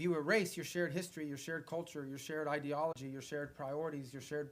you erase your shared history, your shared culture, your shared ideology, your shared priorities, your shared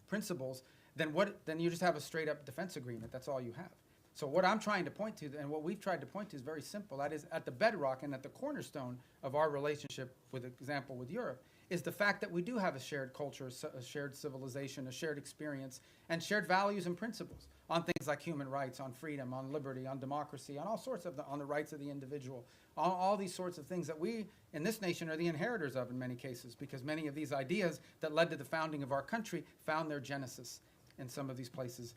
principles, then you just have a straight up defense agreement. That's all you have. So what I'm trying to point to, and what we've tried to point to, is very simple. That is, at the bedrock and at the cornerstone of our relationship, with example with Europe, is the fact that we do have a shared culture, a shared civilization, a shared experience, and shared values and principles on things like human rights, on freedom, on liberty, on democracy, on all sorts of on the rights of the individual, on all these sorts of things that we in this nation are the inheritors of in many cases, because many of these ideas that led to the founding of our country found their genesis in some of these places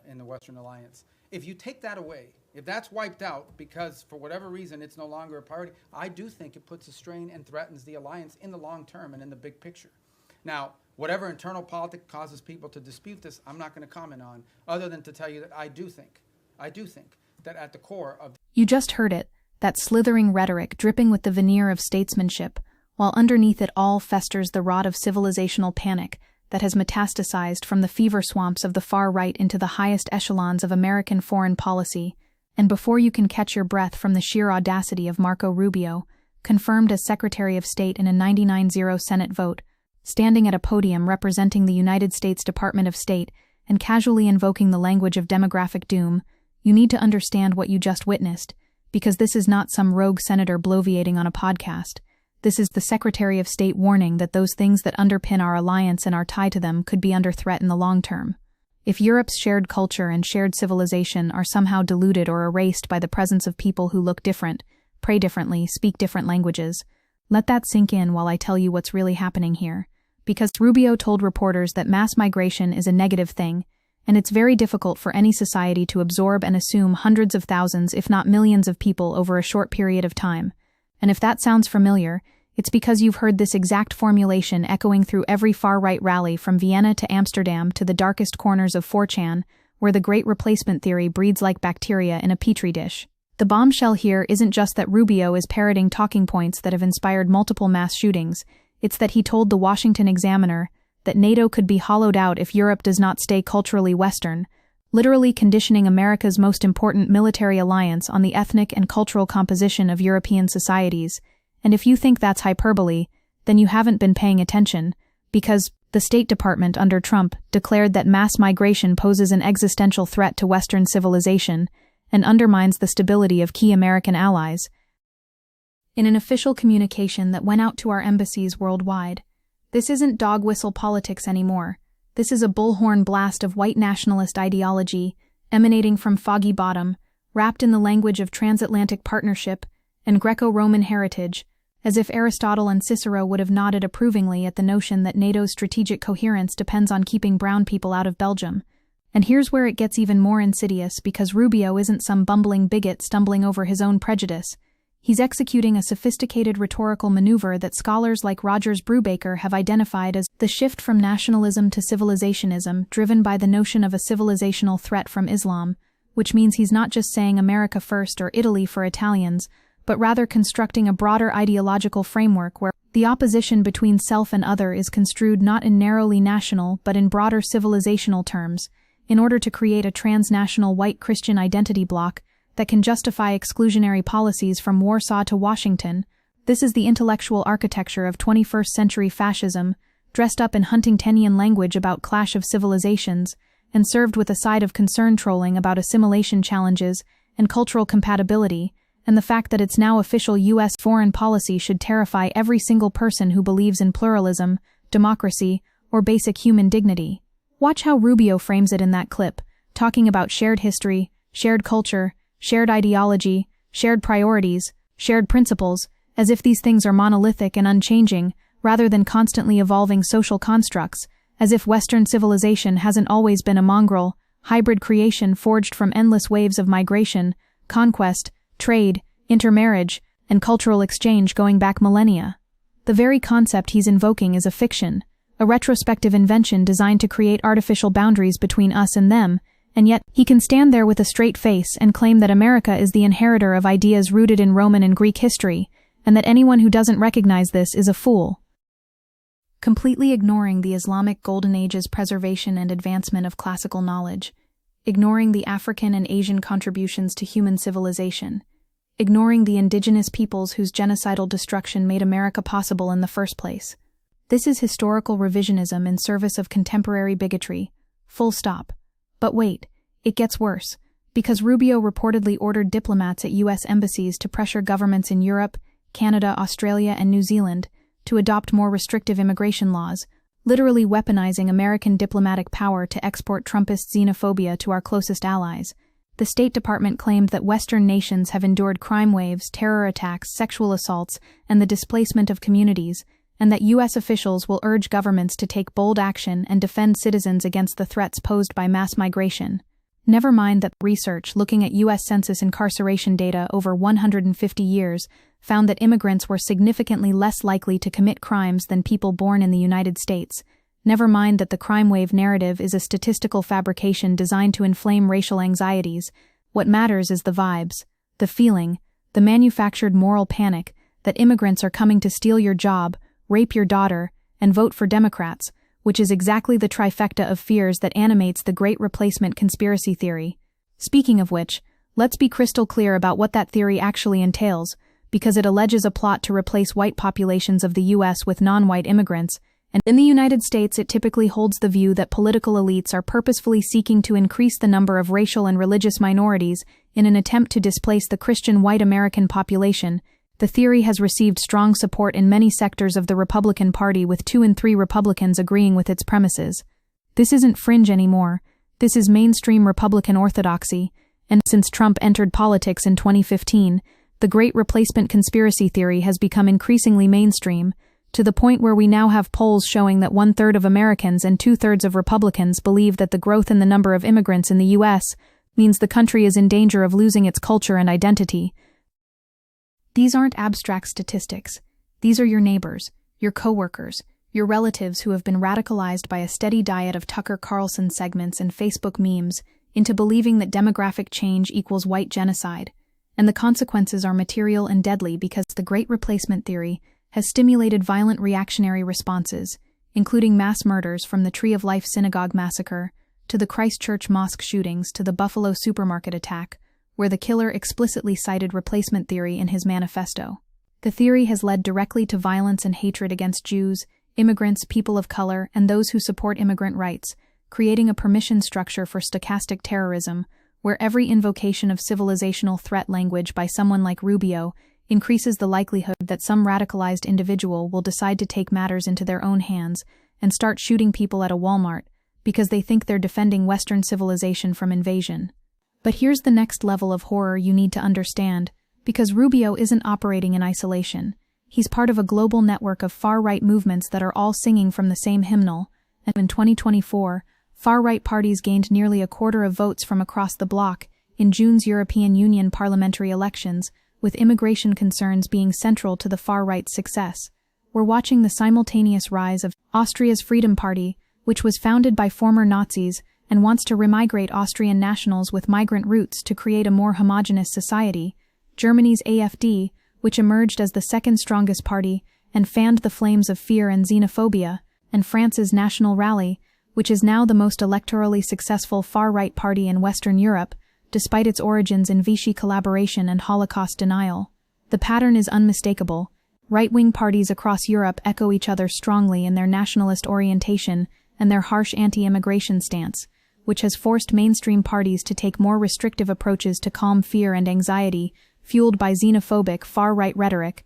in the Western Alliance. If you take that away, if that's wiped out because for whatever reason it's no longer a priority, I do think it puts a strain and threatens the alliance in the long term and in the big picture. Now, whatever internal politics causes people to dispute this, I'm not going to comment on, other than to tell you that I do think that at the core of... You just heard it, that slithering rhetoric dripping with the veneer of statesmanship, while underneath it all festers the rot of civilizational panic that has metastasized from the fever swamps of the far right into the highest echelons of American foreign policy, and before you can catch your breath from the sheer audacity of Marco Rubio, confirmed as Secretary of State in a 99-0 Senate vote, standing at a podium representing the United States Department of State and casually invoking the language of demographic doom, you need to understand what you just witnessed, because this is not some rogue senator bloviating on a podcast. This is the Secretary of State warning that those things that underpin our alliance and our tie to them could be under threat in the long term. If Europe's shared culture and shared civilization are somehow diluted or erased by the presence of people who look different, pray differently, speak different languages, let that sink in while I tell you what's really happening here. Because Rubio told reporters that mass migration is a negative thing, and it's very difficult for any society to absorb and assume hundreds of thousands, if not millions of people over a short period of time. And if that sounds familiar, it's because you've heard this exact formulation echoing through every far-right rally from Vienna to Amsterdam to the darkest corners of 4chan, where the great replacement theory breeds like bacteria in a petri dish. The bombshell here isn't just that Rubio is parroting talking points that have inspired multiple mass shootings, it's that he told the Washington Examiner that NATO could be hollowed out if Europe does not stay culturally Western, literally conditioning America's most important military alliance on the ethnic and cultural composition of European societies. And if you think that's hyperbole, then you haven't been paying attention, because the State Department under Trump declared that mass migration poses an existential threat to Western civilization and undermines the stability of key American allies. In an official communication that went out to our embassies worldwide, this isn't dog whistle politics anymore. This is a bullhorn blast of white nationalist ideology emanating from Foggy Bottom, wrapped in the language of transatlantic partnership and Greco-Roman heritage, as if Aristotle and Cicero would have nodded approvingly at the notion that NATO's strategic coherence depends on keeping brown people out of Belgium. And here's where it gets even more insidious, because Rubio isn't some bumbling bigot stumbling over his own prejudice. He's executing a sophisticated rhetorical maneuver that scholars like Rogers Brubaker have identified as the shift from nationalism to civilizationism, driven by the notion of a civilizational threat from Islam, which means he's not just saying America first or Italy for Italians, but rather constructing a broader ideological framework where the opposition between self and other is construed not in narrowly national but in broader civilizational terms, in order to create a transnational white Christian identity bloc that can justify exclusionary policies from Warsaw to Washington. This is the intellectual architecture of 21st century fascism, dressed up in Huntingtonian language about clash of civilizations, and served with a side of concern trolling about assimilation challenges and cultural compatibility, and the fact that its now official U.S. foreign policy should terrify every single person who believes in pluralism, democracy, or basic human dignity. Watch how Rubio frames it in that clip, talking about shared history, shared culture, shared ideology, shared priorities, shared principles, as if these things are monolithic and unchanging, rather than constantly evolving social constructs, as if Western civilization hasn't always been a mongrel, hybrid creation forged from endless waves of migration, conquest, trade, intermarriage, and cultural exchange going back millennia. The very concept he's invoking is a fiction, a retrospective invention designed to create artificial boundaries between us and them, and yet he can stand there with a straight face and claim that America is the inheritor of ideas rooted in Roman and Greek history, and that anyone who doesn't recognize this is a fool. Completely ignoring the Islamic Golden Age's preservation and advancement of classical knowledge, ignoring the African and Asian contributions to human civilization, ignoring the indigenous peoples whose genocidal destruction made America possible in the first place. This is historical revisionism in service of contemporary bigotry. Full stop. But wait, it gets worse, because Rubio reportedly ordered diplomats at U.S. embassies to pressure governments in Europe, Canada, Australia, and New Zealand to adopt more restrictive immigration laws, literally weaponizing American diplomatic power to export Trumpist xenophobia to our closest allies. The State Department claimed that Western nations have endured crime waves, terror attacks, sexual assaults, and the displacement of communities, and that U.S. officials will urge governments to take bold action and defend citizens against the threats posed by mass migration. Never mind that research looking at U.S. Census incarceration data over 150 years found that immigrants were significantly less likely to commit crimes than people born in the United States. Never mind that the crime wave narrative is a statistical fabrication designed to inflame racial anxieties. What matters is the vibes, the feeling, the manufactured moral panic that immigrants are coming to steal your job, rape your daughter, and vote for Democrats, which is exactly the trifecta of fears that animates the Great Replacement conspiracy theory. Speaking of which, let's be crystal clear about what that theory actually entails, because it alleges a plot to replace white populations of the U.S. with non-white immigrants, and in the United States it typically holds the view that political elites are purposefully seeking to increase the number of racial and religious minorities in an attempt to displace the Christian white American population. The theory has received strong support in many sectors of the Republican Party, with 2 in 3 Republicans agreeing with its premises. This isn't fringe anymore. This is mainstream Republican orthodoxy, and since Trump entered politics in 2015, the Great Replacement conspiracy theory has become increasingly mainstream, to the point where we now have polls showing that 1/3 of Americans and 2/3 of Republicans believe that the growth in the number of immigrants in the U.S. means the country is in danger of losing its culture and identity. These aren't abstract statistics. These are your neighbors, your coworkers, your relatives who have been radicalized by a steady diet of Tucker Carlson segments and Facebook memes into believing that demographic change equals white genocide. And the consequences are material and deadly because the Great Replacement theory has stimulated violent reactionary responses, including mass murders from the Tree of Life synagogue massacre, to the Christchurch mosque shootings, to the Buffalo supermarket attack, where the killer explicitly cited replacement theory in his manifesto. The theory has led directly to violence and hatred against Jews, immigrants, people of color, and those who support immigrant rights, creating a permission structure for stochastic terrorism, where every invocation of civilizational threat language by someone like Rubio increases the likelihood that some radicalized individual will decide to take matters into their own hands and start shooting people at a Walmart because they think they're defending Western civilization from invasion. But here's the next level of horror you need to understand, because Rubio isn't operating in isolation. He's part of a global network of far-right movements that are all singing from the same hymnal, and in 2024, far-right parties gained nearly 1/4 of votes from across the bloc in June's European Union parliamentary elections, with immigration concerns being central to the far-right's success. We're watching the simultaneous rise of Austria's Freedom Party, which was founded by former Nazis and wants to remigrate Austrian nationals with migrant roots to create a more homogeneous society, Germany's AfD, which emerged as the second strongest party and fanned the flames of fear and xenophobia, and France's National Rally, which is now the most electorally successful far-right party in Western Europe, despite its origins in Vichy collaboration and Holocaust denial. The pattern is unmistakable. Right-wing parties across Europe echo each other strongly in their nationalist orientation and their harsh anti-immigration stance, which has forced mainstream parties to take more restrictive approaches to calm fear and anxiety, fueled by xenophobic far-right rhetoric.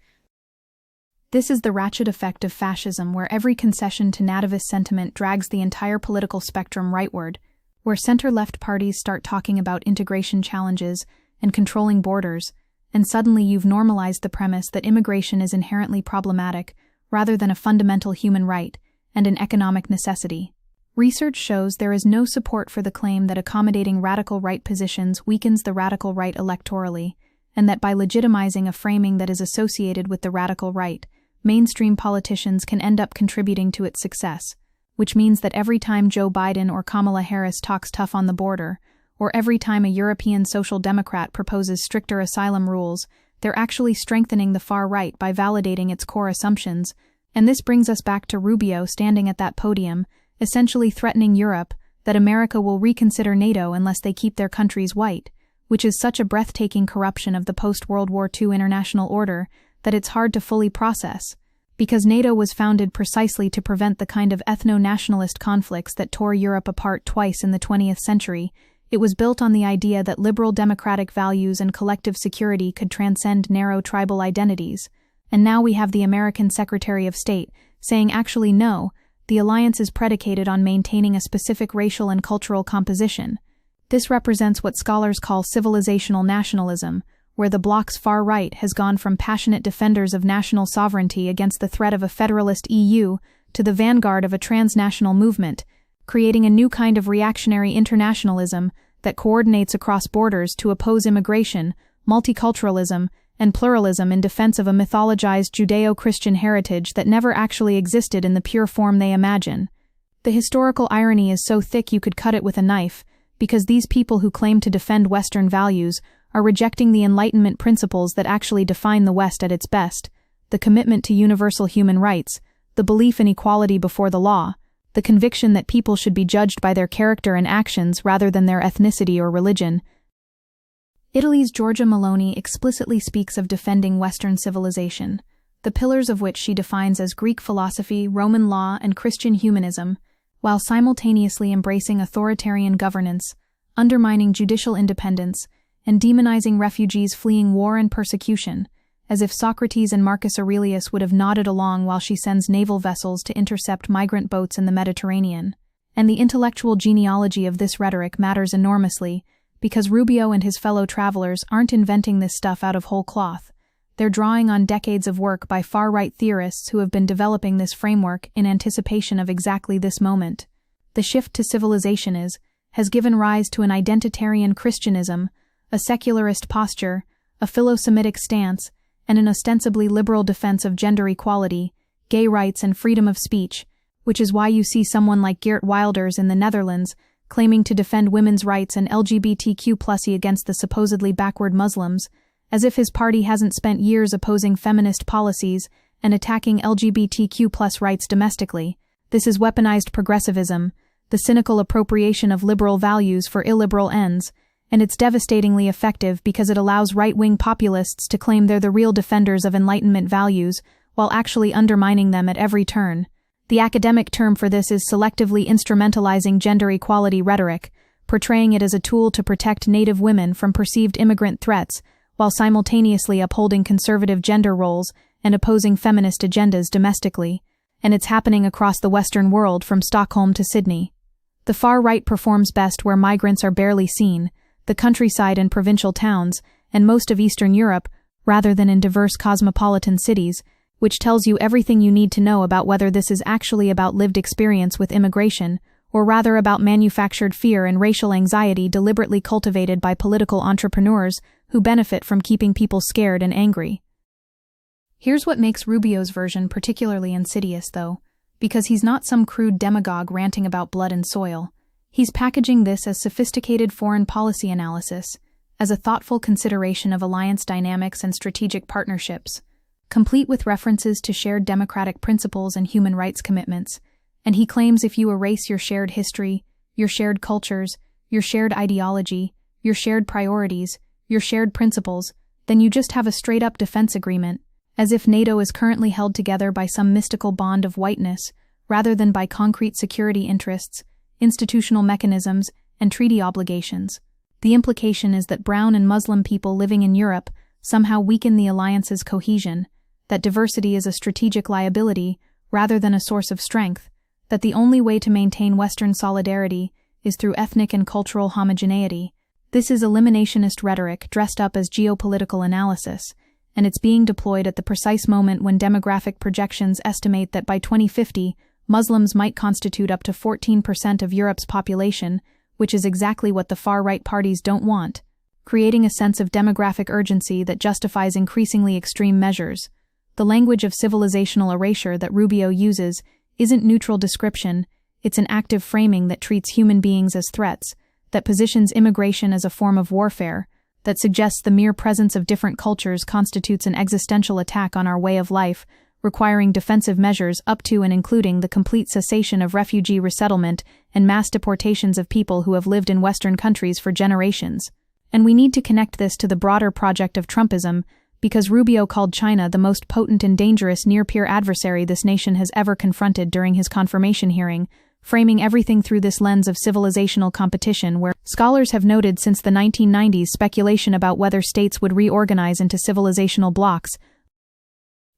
This is the ratchet effect of fascism, where every concession to nativist sentiment drags the entire political spectrum rightward, where center-left parties start talking about integration challenges and controlling borders, and suddenly you've normalized the premise that immigration is inherently problematic, rather than a fundamental human right and an economic necessity. Research shows there is no support for the claim that accommodating radical right positions weakens the radical right electorally, and that by legitimizing a framing that is associated with the radical right, mainstream politicians can end up contributing to its success, which means that every time Joe Biden or Kamala Harris talks tough on the border, or every time a European Social Democrat proposes stricter asylum rules, they're actually strengthening the far right by validating its core assumptions. And this brings us back to Rubio standing at that podium, essentially threatening Europe that America will reconsider NATO unless they keep their countries white, which is such a breathtaking corruption of the post-World War II international order that it's hard to fully process. Because NATO was founded precisely to prevent the kind of ethno-nationalist conflicts that tore Europe apart twice in the 20th century, it was built on the idea that liberal democratic values and collective security could transcend narrow tribal identities. And now we have the American Secretary of State saying actually no, the alliance is predicated on maintaining a specific racial and cultural composition. This represents what scholars call civilizational nationalism, where the bloc's far right has gone from passionate defenders of national sovereignty against the threat of a federalist EU to the vanguard of a transnational movement, creating a new kind of reactionary internationalism that coordinates across borders to oppose immigration, multiculturalism, and pluralism in defense of a mythologized Judeo-Christian heritage that never actually existed in the pure form they imagine. The historical irony is so thick you could cut it with a knife, because these people who claim to defend Western values are rejecting the Enlightenment principles that actually define the West at its best: the commitment to universal human rights, the belief in equality before the law, the conviction that people should be judged by their character and actions rather than their ethnicity or religion. Italy's Giorgia Meloni explicitly speaks of defending Western civilization, the pillars of which she defines as Greek philosophy, Roman law, and Christian humanism, while simultaneously embracing authoritarian governance, undermining judicial independence, and demonizing refugees fleeing war and persecution, as if Socrates and Marcus Aurelius would have nodded along while she sends naval vessels to intercept migrant boats in the Mediterranean. And the intellectual genealogy of this rhetoric matters enormously, because Rubio and his fellow travelers aren't inventing this stuff out of whole cloth. They're drawing on decades of work by far-right theorists who have been developing this framework in anticipation of exactly this moment. The shift to civilization has given rise to an identitarian Christianism, a secularist posture, a philo-Semitic stance, and an ostensibly liberal defense of gender equality, gay rights, and freedom of speech, which is why you see someone like Geert Wilders in the Netherlands claiming to defend women's rights and LGBTQ+ against the supposedly backward Muslims, as if his party hasn't spent years opposing feminist policies and attacking LGBTQ+ rights domestically. This is weaponized progressivism, the cynical appropriation of liberal values for illiberal ends, and it's devastatingly effective because it allows right-wing populists to claim they're the real defenders of Enlightenment values while actually undermining them at every turn. The academic term for this is selectively instrumentalizing gender equality rhetoric, portraying it as a tool to protect Native women from perceived immigrant threats, while simultaneously upholding conservative gender roles and opposing feminist agendas domestically. And it's happening across the Western world from Stockholm to Sydney. The far right performs best where migrants are barely seen, the countryside and provincial towns, and most of Eastern Europe, rather than in diverse cosmopolitan cities, which tells you everything you need to know about whether this is actually about lived experience with immigration, or rather about manufactured fear and racial anxiety deliberately cultivated by political entrepreneurs who benefit from keeping people scared and angry. Here's what makes Rubio's version particularly insidious, though, because he's not some crude demagogue ranting about blood and soil. He's packaging this as sophisticated foreign policy analysis, as a thoughtful consideration of alliance dynamics and strategic partnerships, complete with references to shared democratic principles and human rights commitments. And he claims if you erase your shared history, your shared cultures, your shared ideology, your shared priorities, your shared principles, then you just have a straight-up defense agreement, as if NATO is currently held together by some mystical bond of whiteness, rather than by concrete security interests, institutional mechanisms, and treaty obligations. The implication is that brown and Muslim people living in Europe somehow weaken the alliance's cohesion, that diversity is a strategic liability rather than a source of strength, that the only way to maintain Western solidarity is through ethnic and cultural homogeneity. This is eliminationist rhetoric dressed up as geopolitical analysis, and it's being deployed at the precise moment when demographic projections estimate that by 2050, Muslims might constitute up to 14% of Europe's population, which is exactly what the far-right parties don't want, creating a sense of demographic urgency that justifies increasingly extreme measures. The language of civilizational erasure that Rubio uses isn't neutral description, it's an active framing that treats human beings as threats, that positions immigration as a form of warfare, that suggests the mere presence of different cultures constitutes an existential attack on our way of life, requiring defensive measures up to and including the complete cessation of refugee resettlement and mass deportations of people who have lived in Western countries for generations. And we need to connect this to the broader project of Trumpism, because Rubio called China the most potent and dangerous near-peer adversary this nation has ever confronted during his confirmation hearing, framing everything through this lens of civilizational competition, where scholars have noted since the 1990s speculation about whether states would reorganize into civilizational blocs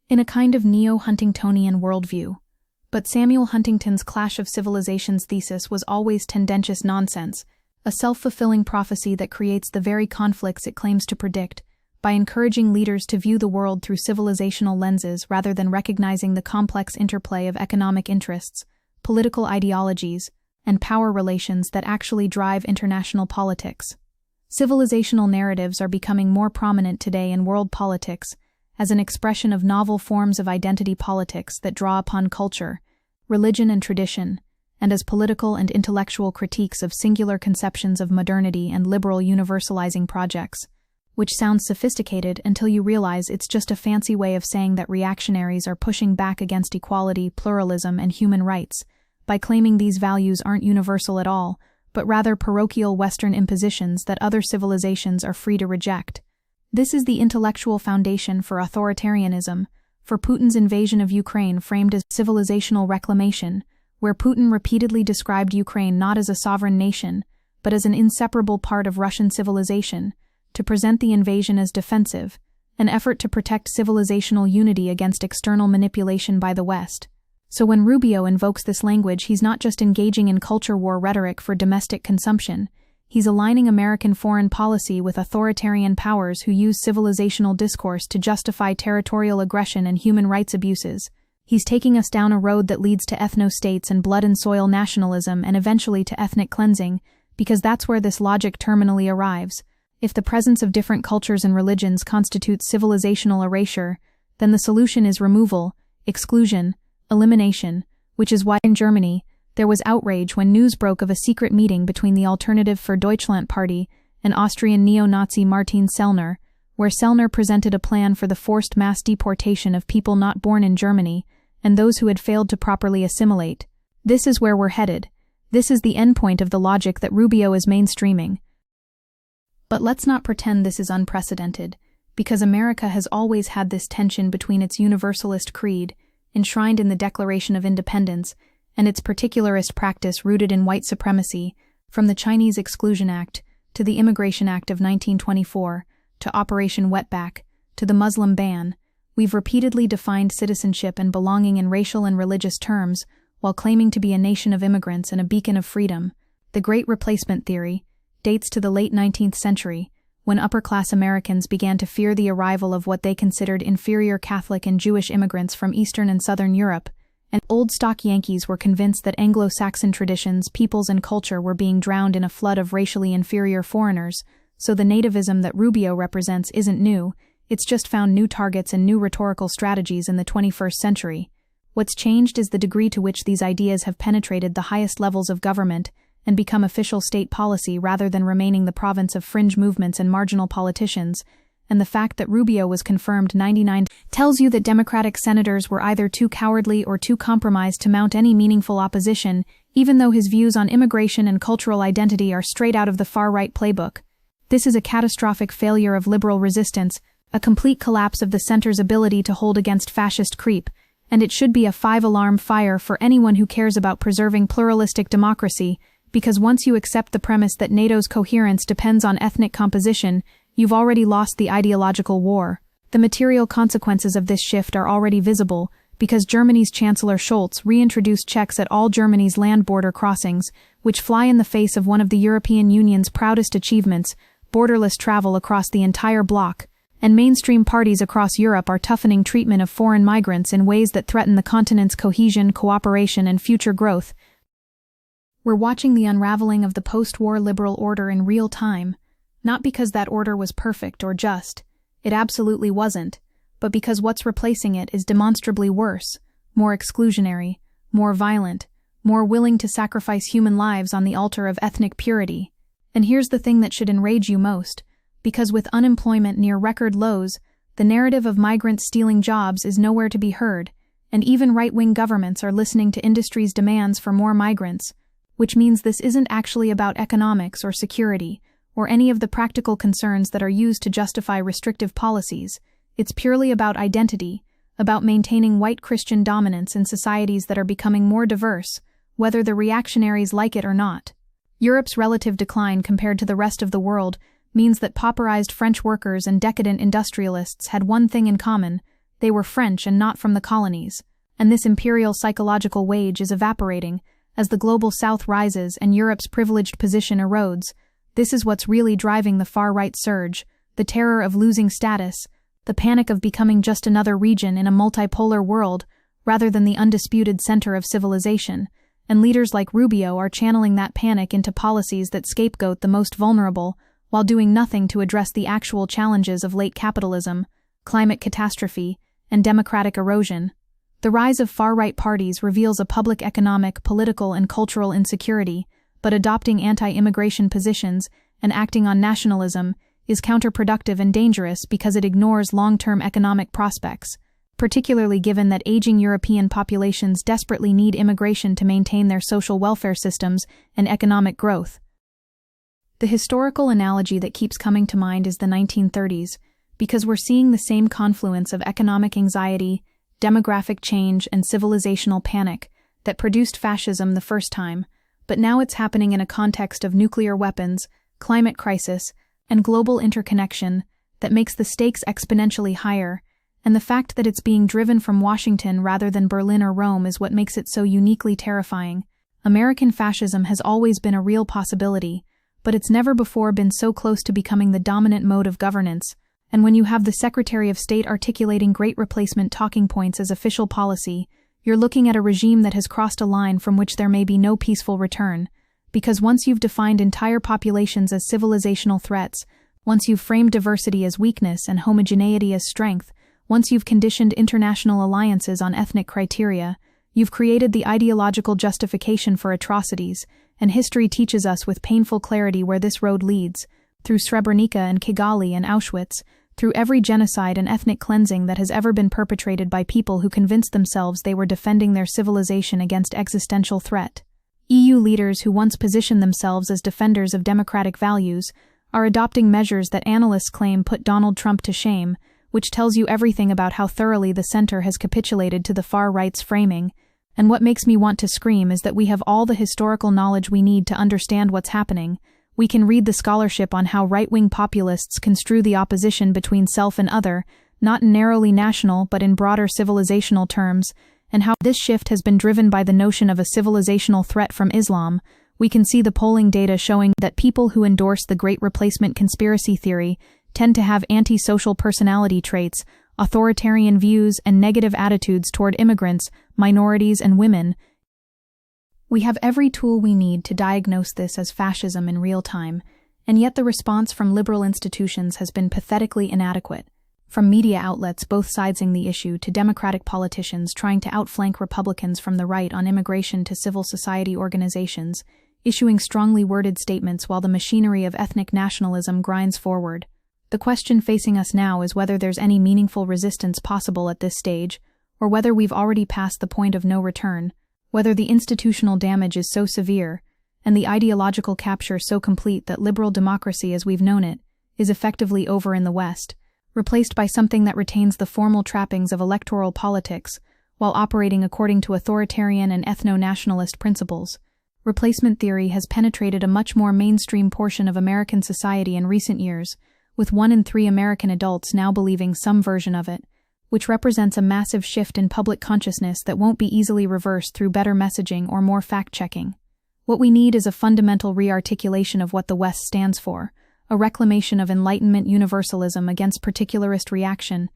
in a kind of neo-Huntingtonian worldview. But Samuel Huntington's Clash of Civilizations thesis was always tendentious nonsense, a self-fulfilling prophecy that creates the very conflicts it claims to predict, by encouraging leaders to view the world through civilizational lenses rather than recognizing the complex interplay of economic interests, political ideologies, and power relations that actually drive international politics. Civilizational narratives are becoming more prominent today in world politics as an expression of novel forms of identity politics that draw upon culture, religion, and tradition, and as political and intellectual critiques of singular conceptions of modernity and liberal universalizing projects, which sounds sophisticated until you realize it's just a fancy way of saying that reactionaries are pushing back against equality, pluralism, and human rights, by claiming these values aren't universal at all, but rather parochial Western impositions that other civilizations are free to reject. This is the intellectual foundation for authoritarianism, for Putin's invasion of Ukraine framed as civilizational reclamation, where Putin repeatedly described Ukraine not as a sovereign nation, but as an inseparable part of Russian civilization, to present the invasion as defensive, an effort to protect civilizational unity against external manipulation by the West. So when Rubio invokes this language, he's not just engaging in culture war rhetoric for domestic consumption, he's aligning American foreign policy with authoritarian powers who use civilizational discourse to justify territorial aggression and human rights abuses. He's taking us down a road that leads to ethno-states and blood-and-soil nationalism and eventually to ethnic cleansing, because that's where this logic terminally arrives. If the presence of different cultures and religions constitutes civilizational erasure, then the solution is removal, exclusion, elimination, which is why in Germany, there was outrage when news broke of a secret meeting between the Alternative für Deutschland party and Austrian neo-Nazi Martin Sellner, where Sellner presented a plan for the forced mass deportation of people not born in Germany and those who had failed to properly assimilate. This is where we're headed. This is the endpoint of the logic that Rubio is mainstreaming. But let's not pretend this is unprecedented, because America has always had this tension between its universalist creed, enshrined in the Declaration of Independence, and its particularist practice rooted in white supremacy, from the Chinese Exclusion Act, to the Immigration Act of 1924, to Operation Wetback, to the Muslim ban. We've repeatedly defined citizenship and belonging in racial and religious terms, while claiming to be a nation of immigrants and a beacon of freedom. The Great Replacement theory dates to the late 19th century, when upper-class Americans began to fear the arrival of what they considered inferior Catholic and Jewish immigrants from Eastern and Southern Europe, and old-stock Yankees were convinced that Anglo-Saxon traditions, peoples, and culture were being drowned in a flood of racially inferior foreigners, so the nativism that Rubio represents isn't new, it's just found new targets and new rhetorical strategies in the 21st century. What's changed is the degree to which these ideas have penetrated the highest levels of government and become official state policy rather than remaining the province of fringe movements and marginal politicians, and the fact that Rubio was confirmed 99 tells you that Democratic senators were either too cowardly or too compromised to mount any meaningful opposition, even though his views on immigration and cultural identity are straight out of the far-right playbook. This is a catastrophic failure of liberal resistance, a complete collapse of the center's ability to hold against fascist creep, and it should be a 5-alarm fire for anyone who cares about preserving pluralistic democracy, because once you accept the premise that NATO's coherence depends on ethnic composition, you've already lost the ideological war. The material consequences of this shift are already visible, because Germany's Chancellor Scholz reintroduced checks at all Germany's land border crossings, which fly in the face of one of the European Union's proudest achievements, borderless travel across the entire bloc, and mainstream parties across Europe are toughening treatment of foreign migrants in ways that threaten the continent's cohesion, cooperation, and future growth. We're watching the unraveling of the post-war liberal order in real time, not because that order was perfect or just, it absolutely wasn't, but because what's replacing it is demonstrably worse, more exclusionary, more violent, more willing to sacrifice human lives on the altar of ethnic purity. And here's the thing that should enrage you most, because with unemployment near record lows, the narrative of migrants stealing jobs is nowhere to be heard, and even right-wing governments are listening to industry's demands for more migrants, which means this isn't actually about economics or security. or any of the practical concerns that are used to justify restrictive policies. It's purely about identity, about maintaining white Christian dominance in societies that are becoming more diverse, whether the reactionaries like it or not. Europe's relative decline compared to the rest of the world means that pauperized French workers and decadent industrialists had one thing in common: they were French and not from the colonies. And this imperial psychological wage is evaporating as the global South rises and Europe's privileged position erodes. This is what's really driving the far-right surge, the terror of losing status, the panic of becoming just another region in a multipolar world rather than the undisputed center of civilization. And leaders like Rubio are channeling that panic into policies that scapegoat the most vulnerable, while doing nothing to address the actual challenges of late capitalism, climate catastrophe, and democratic erosion. The rise of far-right parties reveals a public economic, political, and cultural insecurity, but adopting anti-immigration positions and acting on nationalism is counterproductive and dangerous because it ignores long-term economic prospects, particularly given that aging European populations desperately need immigration to maintain their social welfare systems and economic growth. The historical analogy that keeps coming to mind is the 1930s, because we're seeing the same confluence of economic anxiety, demographic change, and civilizational panic that produced fascism the first time, but now it's happening in a context of nuclear weapons, climate crisis, and global interconnection that makes the stakes exponentially higher, and the fact that it's being driven from Washington rather than Berlin or Rome is what makes it so uniquely terrifying. American fascism has always been a real possibility, but it's never before been so close to becoming the dominant mode of governance. And when you have the Secretary of State articulating Great Replacement talking points as official policy, you're looking at a regime that has crossed a line from which there may be no peaceful return. Because once you've defined entire populations as civilizational threats, once you've framed diversity as weakness and homogeneity as strength, once you've conditioned international alliances on ethnic criteria, you've created the ideological justification for atrocities, and history teaches us with painful clarity where this road leads, through Srebrenica and Kigali and Auschwitz, through every genocide and ethnic cleansing that has ever been perpetrated by people who convinced themselves they were defending their civilization against existential threat. EU leaders who once positioned themselves as defenders of democratic values are adopting measures that analysts claim put Donald Trump to shame, which tells you everything about how thoroughly the center has capitulated to the far right's framing. And what makes me want to scream is that we have all the historical knowledge we need to understand what's happening. We can read the scholarship on how right-wing populists construe the opposition between self and other, not in narrowly national but in broader civilizational terms, and how this shift has been driven by the notion of a civilizational threat from Islam. We can see the polling data showing that people who endorse the Great Replacement conspiracy theory tend to have antisocial personality traits, authoritarian views, and negative attitudes toward immigrants, minorities, and women. We have every tool we need to diagnose this as fascism in real time, and yet the response from liberal institutions has been pathetically inadequate. From media outlets both siding the issue to Democratic politicians trying to outflank Republicans from the right on immigration to civil society organizations, issuing strongly worded statements while the machinery of ethnic nationalism grinds forward. The question facing us now is whether there's any meaningful resistance possible at this stage, or whether we've already passed the point of no return, whether the institutional damage is so severe, and the ideological capture so complete that liberal democracy as we've known it is effectively over in the West, replaced by something that retains the formal trappings of electoral politics while operating according to authoritarian and ethno-nationalist principles. Replacement theory has penetrated a much more mainstream portion of American society in recent years, with 1 in 3 American adults now believing some version of it, which represents a massive shift in public consciousness that won't be easily reversed through better messaging or more fact-checking. What we need is a fundamental re-articulation of what the West stands for, a reclamation of Enlightenment universalism against particularist reaction,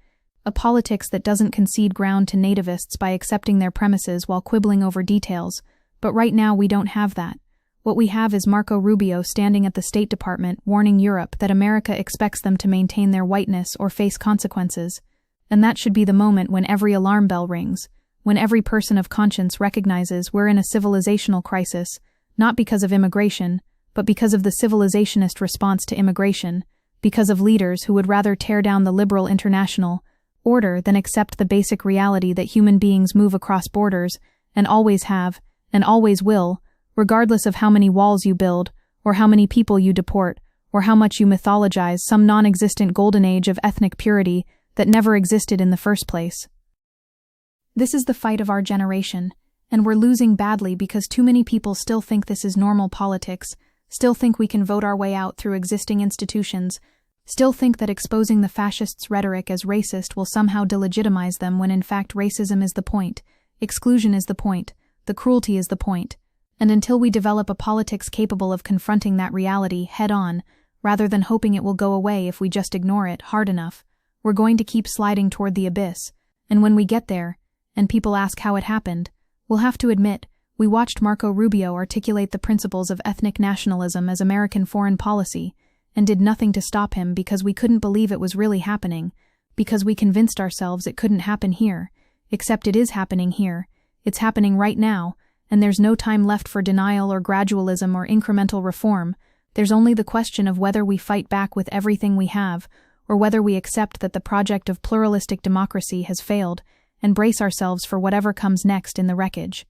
a politics that doesn't concede ground to nativists by accepting their premises while quibbling over details. But right now we don't have that. What we have is Marco Rubio standing at the State Department warning Europe that America expects them to maintain their whiteness or face consequences. And that should be the moment when every alarm bell rings, when every person of conscience recognizes we're in a civilizational crisis, not because of immigration, but because of the civilizationist response to immigration, because of leaders who would rather tear down the liberal international order than accept the basic reality that human beings move across borders, and always have, and always will, regardless of how many walls you build, or how many people you deport, or how much you mythologize some non-existent golden age of ethnic purity that never existed in the first place. This is the fight of our generation, and we're losing badly because too many people still think this is normal politics, still think we can vote our way out through existing institutions, still think that exposing the fascists' rhetoric as racist will somehow delegitimize them when in fact racism is the point, exclusion is the point, the cruelty is the point. And until we develop a politics capable of confronting that reality head-on, rather than hoping it will go away if we just ignore it hard enough, we're going to keep sliding toward the abyss, and when we get there, and people ask how it happened, we'll have to admit, we watched Marco Rubio articulate the principles of ethnic nationalism as American foreign policy, and did nothing to stop him because we couldn't believe it was really happening, because we convinced ourselves it couldn't happen here, except it is happening here, it's happening right now, and there's no time left for denial or gradualism or incremental reform. There's only the question of whether we fight back with everything we have, or whether we accept that the project of pluralistic democracy has failed, and brace ourselves for whatever comes next in the wreckage.